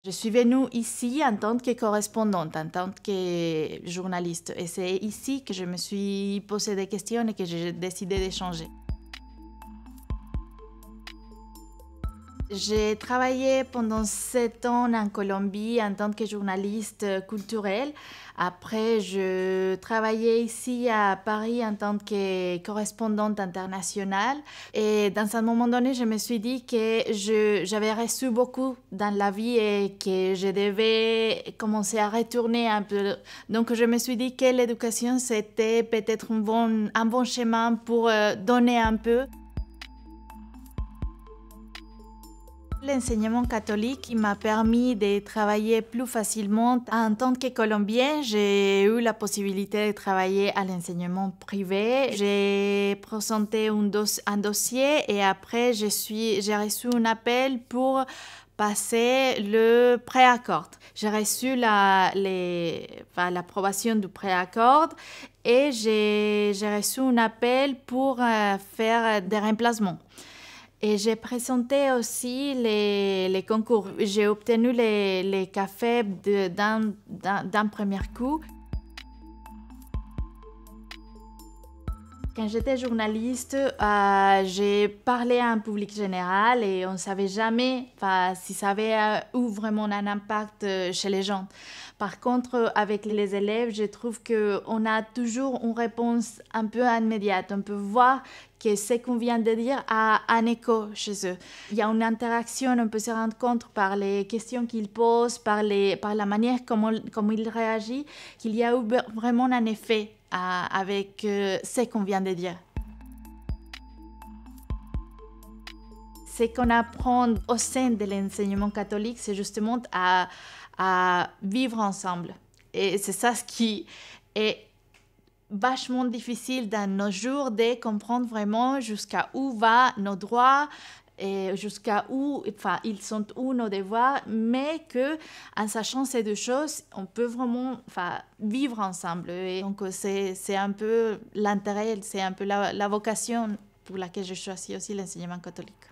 Je suis venue ici en tant que correspondante, en tant que journaliste. Et c'est ici que je me suis posé des questions et que j'ai décidé d'échanger. J'ai travaillé pendant 7 ans en Colombie en tant que journaliste culturelle. Après, je travaillais ici à Paris en tant que correspondante internationale. Et dans un moment donné, je me suis dit que j'avais reçu beaucoup dans la vie et que je devais commencer à retourner un peu. Donc, je me suis dit que l'éducation, c'était peut-être un bon chemin pour donner un peu. L'enseignement catholique il m'a permis de travailler plus facilement. En tant que Colombienne, j'ai eu la possibilité de travailler à l'enseignement privé. J'ai présenté un dossier et après j'ai reçu un appel pour passer le préaccord. J'ai reçu l'approbation du préaccord et j'ai reçu un appel pour faire des remplacements. Et j'ai présenté aussi les concours. J'ai obtenu les cafés d'un premier coup. Quand j'étais journaliste, j'ai parlé à un public général et on ne savait jamais si ça avait eu vraiment un impact chez les gens. Par contre, avec les élèves, je trouve qu'on a toujours une réponse un peu immédiate. On peut voir que ce qu'on vient de dire a un écho chez eux. Il y a une interaction, on peut se rendre compte par les questions qu'ils posent, par la manière comment ils réagissent, qu'il y a eu vraiment un effet avec ce qu'on vient de dire. Ce qu'on apprend au sein de l'enseignement catholique, c'est justement à vivre ensemble. Et c'est ça ce qui est vachement difficile dans nos jours de comprendre vraiment jusqu'à où va nos droits et jusqu'à où ils sont où nos devoirs, mais que en sachant ces deux choses, on peut vraiment vivre ensemble. Et donc c'est un peu l'intérêt, c'est un peu la vocation pour laquelle je choisis aussi l'enseignement catholique.